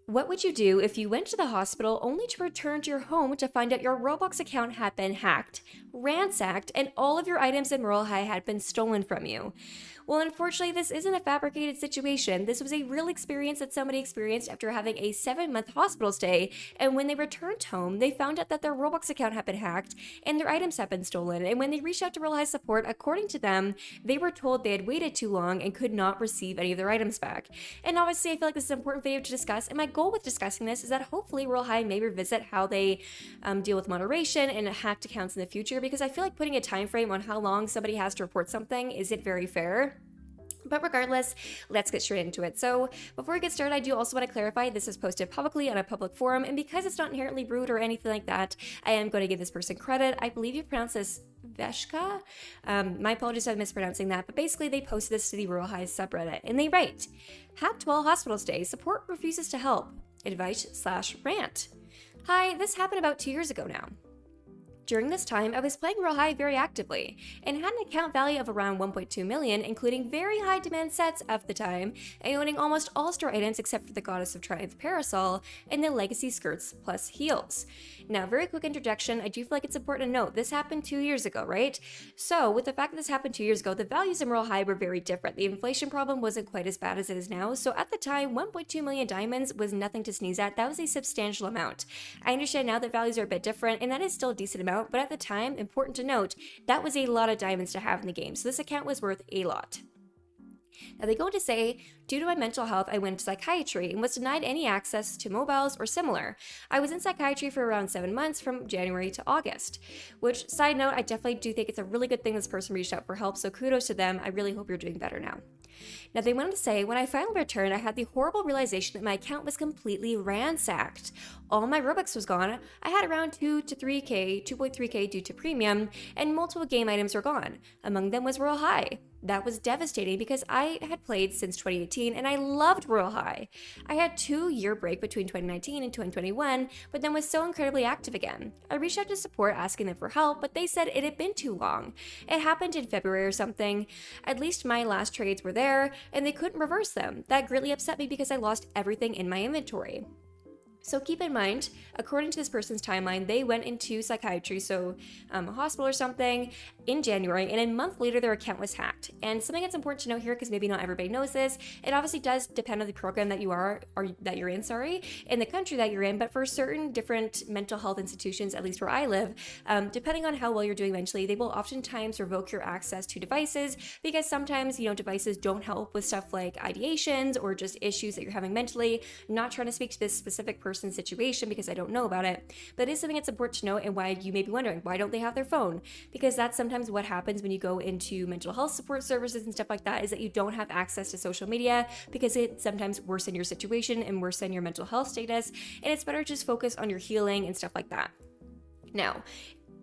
What would you do if you went to the hospital only to return to your home to find out your Roblox account had been hacked, ransacked, and all of your items in Royale High had been stolen from you? Well, unfortunately, this isn't a fabricated situation. This was a real experience that somebody experienced after having a 7-month hospital stay, and when they returned home, they found out that their Roblox account had been hacked and their items had been stolen. And when they reached out to Royale High support, according to them, they were told they had waited too long and could not receive any of their items back. And obviously, I feel like this is an important video to discuss, and my goal with discussing this is that hopefully Royale High may revisit how they deal with moderation and hacked accounts in the future, because I feel like putting a time frame on how long somebody has to report something isn't very fair. But regardless, let's get straight into it. So before we get started, I do also want to clarify this is posted publicly on a public forum, and because it's not inherently rude or anything like that, I am going to give this person credit. I believe you pronounce this Veshka. My apologies if I'm mispronouncing that, but basically they posted this to the Royale High subreddit, and they write, "Hacked while hospital stay, support refuses to help. Advice/rant. Hi, this happened about 2 years ago now. During this time, I was playing Royale High very actively and had an account value of around 1.2 million, including very high demand sets of the time, and owning almost all store items except for the Goddess of Triumph parasol and the legacy skirts plus heels. Now, very quick interjection, I do feel like it's important to note this happened 2 years ago, right? So, with the fact that this happened 2 years ago, the values in Royale High were very different. The inflation problem wasn't quite as bad as it is now, so at the time, 1.2 million diamonds was nothing to sneeze at. That was a substantial amount. I understand now that values are a bit different, and that is still a decent amount, but at the time, important to note, that was a lot of diamonds to have in the game, so this account was worth a lot. Now they go on to say, due to my mental health, I went to psychiatry and was denied any access to mobiles or similar. I was in psychiatry for around 7 months from January to August. Which, side note, I definitely do think it's a really good thing this person reached out for help, so kudos to them. I really hope you're doing better now. Now they went on to say, when I finally returned, I had the horrible realization that my account was completely ransacked. All my Robux was gone. I had around 2.3k due to premium, and multiple game items were gone. Among them was Royale High. That was devastating because I had played since 2018 and I loved Royale High. I had a 2-year break between 2019 and 2021, but then was so incredibly active again. I reached out to support asking them for help, but they said it had been too long. It happened in February or something. At least my last trades were there and they couldn't reverse them. That greatly upset me because I lost everything in my inventory. So keep in mind, according to this person's timeline, they went into psychiatry, so a hospital or something, in January, and a month later their account was hacked. And something that's important to note here, because maybe not everybody knows this, it obviously does depend on the program that you're in, in the country that you're in, but for certain different mental health institutions, at least where I live, depending on how well you're doing mentally, they will oftentimes revoke your access to devices, because sometimes, devices don't help with stuff like ideations or just issues that you're having mentally. I'm not trying to speak to this specific person's situation because I don't know about it, but it is something that's important to note, and why you may be wondering, why don't they have their phone? Because that's sometimes what happens when you go into mental health support services and stuff like that, is that you don't have access to social media because it sometimes worsen your situation and worsen your mental health status, and it's better to just focus on your healing and stuff like that. Now,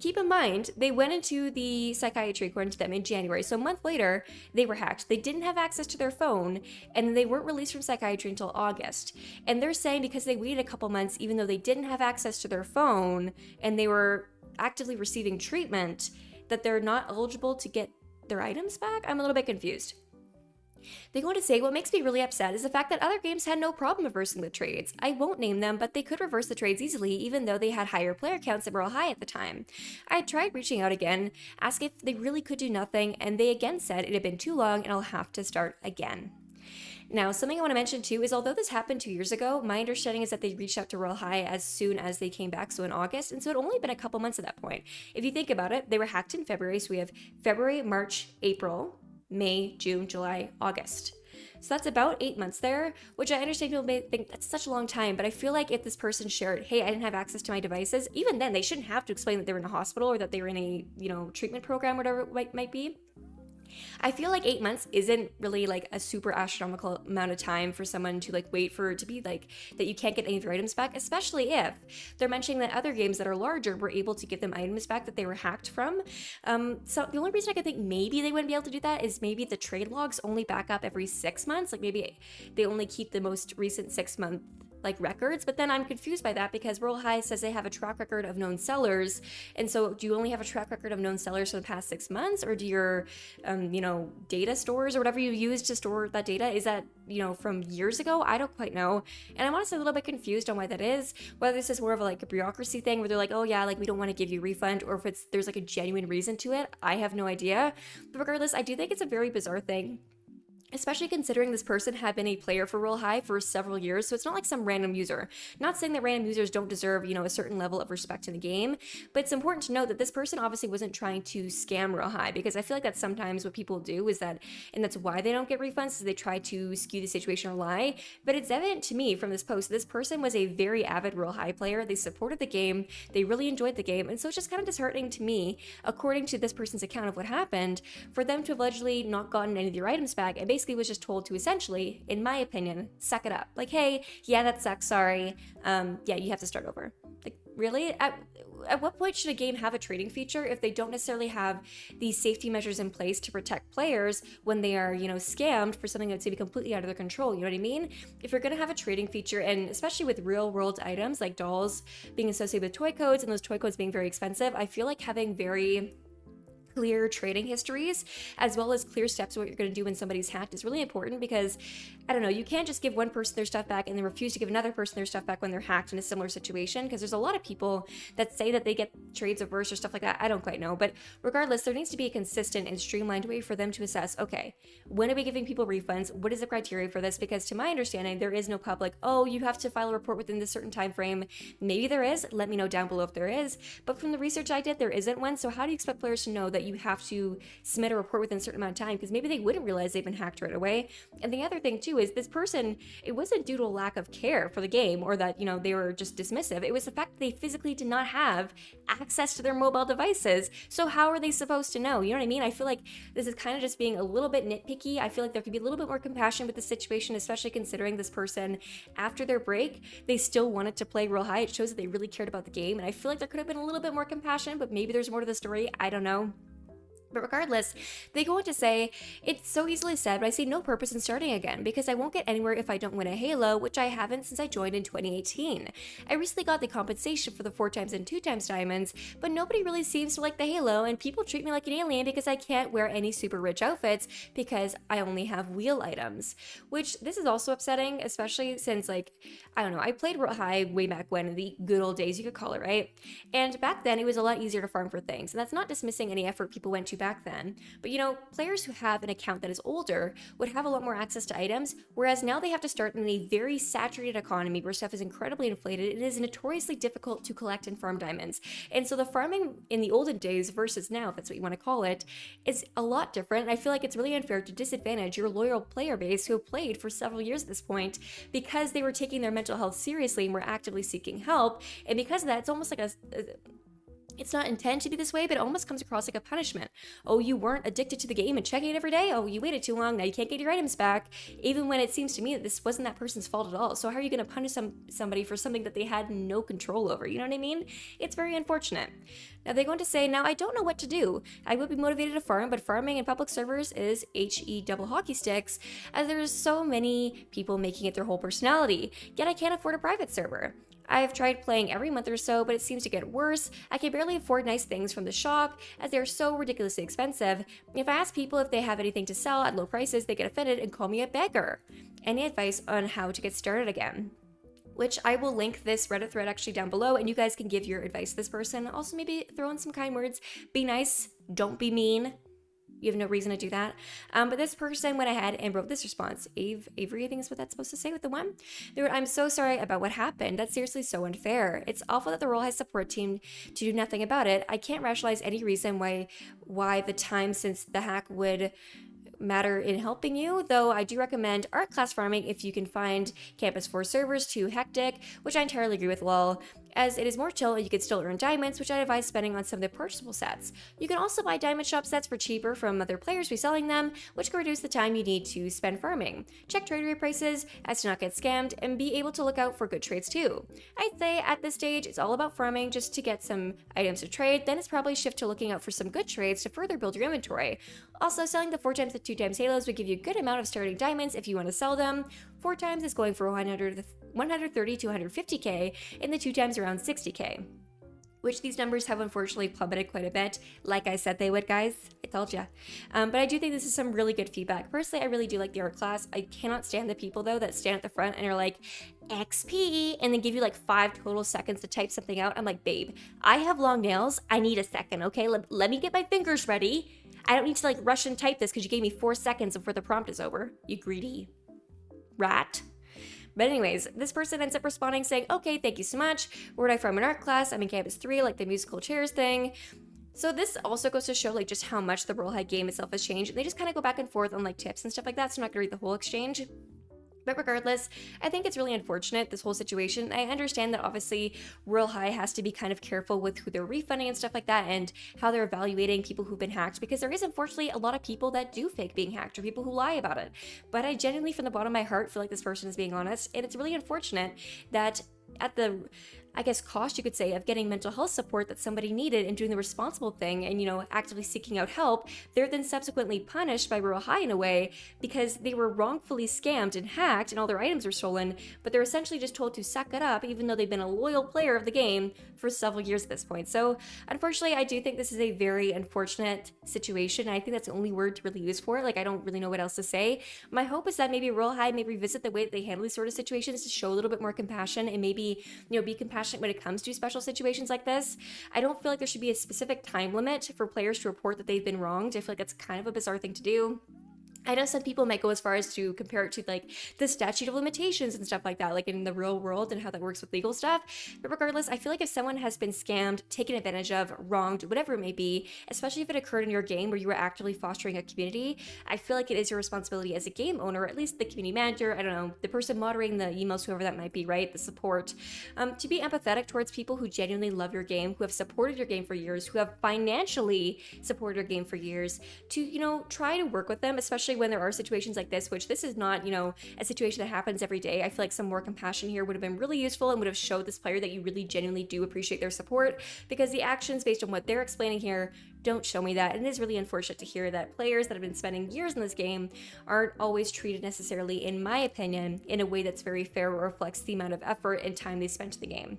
keep in mind, they went into the psychiatry, according to them, in January. So a month later, they were hacked. They didn't have access to their phone, and they weren't released from psychiatry until August. And they're saying because they waited a couple months, even though they didn't have access to their phone, and they were actively receiving treatment, that they're not eligible to get their items back? I'm a little bit confused. They go on to say, what makes me really upset is the fact that other games had no problem reversing the trades. I won't name them, but they could reverse the trades easily, even though they had higher player counts that were high at the time. I tried reaching out again, asking if they really could do nothing, and they again said it had been too long and I'll have to start again. Now, something I want to mention too is although this happened 2 years ago, my understanding is that they reached out to Royale High as soon as they came back, so in August, and so it had only been a couple months at that point. If you think about it, they were hacked in February, so we have February, March, April, May, June, July, August. So that's about 8 months there, which I understand people may think that's such a long time, but I feel like if this person shared, hey, I didn't have access to my devices, even then they shouldn't have to explain that they were in a hospital or that they were in a, treatment program, whatever it might be. I feel like 8 months isn't really like a super astronomical amount of time for someone to like wait for it to be like that you can't get any of your items back, especially if they're mentioning that other games that are larger were able to give them items back that they were hacked from. So the only reason I could think maybe they wouldn't be able to do that is maybe the trade logs only back up every 6 months. Like maybe they only keep the most recent 6 month like records, but then I'm confused by that because Royale High says they have a track record of known sellers. And so do you only have a track record of known sellers for the past 6 months, or do your data stores or whatever you use to store that data, is that from years ago? I don't quite know, and I'm honestly a little bit confused on why that is, whether this is more of a bureaucracy thing where they're like, oh yeah, like we don't want to give you a refund, or if there's like a genuine reason to it. I have no idea, but regardless, I do think it's a very bizarre thing, especially considering this person had been a player for Royale High for several years, so it's not like some random user. Not saying that random users don't deserve, a certain level of respect in the game, but it's important to note that this person obviously wasn't trying to scam Royale High, because I feel like that's sometimes what people do is that, and that's why they don't get refunds, is they try to skew the situation or lie. But it's evident to me from this post, this person was a very avid Royale High player. They supported the game, they really enjoyed the game, and so it's just kind of disheartening to me, according to this person's account of what happened, for them to have allegedly not gotten any of their items back, and basically was just told to essentially, in my opinion, suck it up. Like, hey, yeah, that sucks, sorry. Yeah, you have to start over. Like, really? At what point should a game have a trading feature if they don't necessarily have these safety measures in place to protect players when they are, scammed for something that's maybe completely out of their control? You know what I mean? If you're going to have a trading feature, and especially with real world items like dolls being associated with toy codes and those toy codes being very expensive, I feel like having very clear trading histories, as well as clear steps of what you're going to do when somebody's hacked, is really important, because I don't know, you can't just give one person their stuff back and then refuse to give another person their stuff back when they're hacked in a similar situation, because there's a lot of people that say that they get trades reversed or stuff like that. I don't quite know, but regardless, there needs to be a consistent and streamlined way for them to assess, okay, when are we giving people refunds? What is the criteria for this? Because to my understanding, there is no public, oh, you have to file a report within this certain time frame. Maybe there is, let me know down below if there is, but from the research I did, there isn't one. So how do you expect players to know that you have to submit a report within a certain amount of time? Because maybe they wouldn't realize they've been hacked right away. And the other thing too is this person, it wasn't due to a lack of care for the game, or that they were just dismissive. It was the fact that they physically did not have access to their mobile devices. So how are they supposed to know? You know what I mean? I feel like this is kind of just being a little bit nitpicky. I feel like there could be a little bit more compassion with the situation, especially considering this person, after their break, they still wanted to play Royale High. It shows that they really cared about the game, and I feel like there could have been a little bit more compassion, but maybe there's more to the story. I don't know. But regardless, they go on to say, it's so easily said, but I see no purpose in starting again, because I won't get anywhere if I don't win a Halo, which I haven't since I joined in 2018. I recently got the compensation for the 4x and 2x diamonds, but nobody really seems to like the Halo, and people treat me like an alien because I can't wear any super rich outfits because I only have wheel items. Which, this is also upsetting, especially since, I don't know, I played Royale High way back when, in the good old days, you could call it, right? And back then, it was a lot easier to farm for things, and that's not dismissing any effort people went to back then. But players who have an account that is older would have a lot more access to items, whereas now they have to start in a very saturated economy where stuff is incredibly inflated. It is notoriously difficult to collect and farm diamonds. And so the farming in the olden days versus now, if that's what you want to call it, is a lot different. And I feel like it's really unfair to disadvantage your loyal player base who have played for several years at this point, because they were taking their mental health seriously and were actively seeking help. And because of that, it's almost like it's not intended to be this way, but it almost comes across like a punishment. Oh, you weren't addicted to the game and checking it every day? Oh, you waited too long, now you can't get your items back. Even when it seems to me that this wasn't that person's fault at all. So how are you going to punish somebody for something that they had no control over? You know what I mean? It's very unfortunate. Now they're going to say, now I don't know what to do. I would be motivated to farm, but farming in public servers is HE double hockey sticks, as there's so many people making it their whole personality. Yet I can't afford a private server. I've tried playing every month or so, but it seems to get worse. I can barely afford nice things from the shop, as they're so ridiculously expensive. If I ask people if they have anything to sell at low prices, they get offended and call me a beggar. Any advice on how to get started again? Which I will link this Reddit thread actually down below, and you guys can give your advice to this person. Also, maybe throw in some kind words. Be nice, don't be mean. You have no reason to do that. But this person went ahead and wrote this response. Avery, I think is what that's supposed to say with the one. They wrote, I'm so sorry about what happened. That's seriously so unfair. It's awful that the Royale High support team to do nothing about it. I can't rationalize any reason why the time since the hack would matter in helping you, though I do recommend art class farming if you can find Campus 4 servers too hectic, which I entirely agree with, lol, as it is more chill and you can still earn diamonds, which I advise spending on some of the purchasable sets. You can also buy diamond shop sets for cheaper from other players reselling them, which can reduce the time you need to spend farming. Check trade rate prices as to not get scammed, and be able to look out for good trades too. I'd say at this stage it's all about farming just to get some items to trade, then it's probably shift to looking out for some good trades to further build your inventory. Also, selling the 4x to 2 times halos would give you a good amount of starting diamonds if you want to sell them. 4 times is going for 130 to 150k, and the 2 times around 60k. Which these numbers have unfortunately plummeted quite a bit. Like I said they would, guys. I told ya. But I do think this is some really good feedback. Personally, I really do like the art class. I cannot stand the people, though, that stand at the front and are like, XP, and then give you like 5 total seconds to type something out. I'm like, babe, I have long nails. I need a second, okay? Let me get my fingers ready. I don't need to like rush and type this because you gave me 4 seconds before the prompt is over. You greedy rat. But anyways, this person ends up responding saying, okay, thank you so much. Where am I from in art class? I'm in campus 3, like the musical chairs thing. So this also goes to show like just how much the Royale High game itself has changed. And they just kind of go back and forth on like tips and stuff like that. So I'm not gonna read the whole exchange. But regardless, I think it's really unfortunate, this whole situation. I understand that obviously Royale High has to be kind of careful with who they're refunding and stuff like that and how they're evaluating people who've been hacked, because there is unfortunately a lot of people that do fake being hacked or people who lie about it. But I genuinely, from the bottom of my heart, feel like this person is being honest, and it's really unfortunate that at the, I guess, cost, you could say, of getting mental health support that somebody needed and doing the responsible thing and, you know, actively seeking out help, they're then subsequently punished by Royale High in a way because they were wrongfully scammed and hacked and all their items are stolen, but they're essentially just told to suck it up even though they've been a loyal player of the game for several years at this point. So unfortunately, I do think this is a very unfortunate situation. I think that's the only word to really use for it. Like, I don't really know what else to say. My hope is that maybe Royale High may revisit the way that they handle these sort of situations to show a little bit more compassion and maybe, you know, be compassionate when it comes to special situations like this. I don't feel like there should be a specific time limit for players to report that they've been wronged. I feel like that's kind of a bizarre thing to do. I know some people might go as far as to compare it to like the statute of limitations and stuff like that, like in the real world and how that works with legal stuff. But regardless, I feel like if someone has been scammed, taken advantage of, wronged, whatever it may be, especially if it occurred in your game where you were actively fostering a community, I feel like it is your responsibility as a game owner, or at least the community manager, I don't know, the person moderating the emails, whoever that might be, right? The support, to be empathetic towards people who genuinely love your game, who have supported your game for years, who have financially supported your game for years, to, you know, try to work with them, especially when there are situations like this, which this is not, you know, a situation that happens every day. I feel like some more compassion here would have been really useful and would have showed this player that you really genuinely do appreciate their support, because the actions based on what they're explaining here don't show me that. And it is really unfortunate to hear that players that have been spending years in this game aren't always treated necessarily, in my opinion, in a way that's very fair or reflects the amount of effort and time they spent in the game.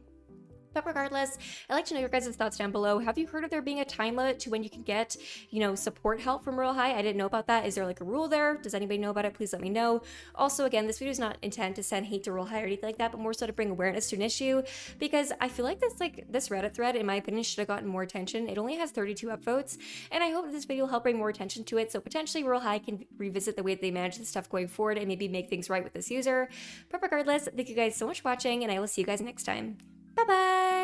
But regardless, I'd like to know your guys' thoughts down below. Have you heard of there being a time limit to when you can get, you know, support help from Royale High? I didn't know about that. Is there like a rule there? Does anybody know about it? Please let me know. Also, again, this video is not intended to send hate to Royale High or anything like that, but more so to bring awareness to an issue, because I feel like this Reddit thread, in my opinion, should have gotten more attention. It only has 32 upvotes, and I hope that this video will help bring more attention to it, so potentially Royale High can revisit the way that they manage this stuff going forward and maybe make things right with this user. But regardless, thank you guys so much for watching, and I will see you guys next time. Bye-bye!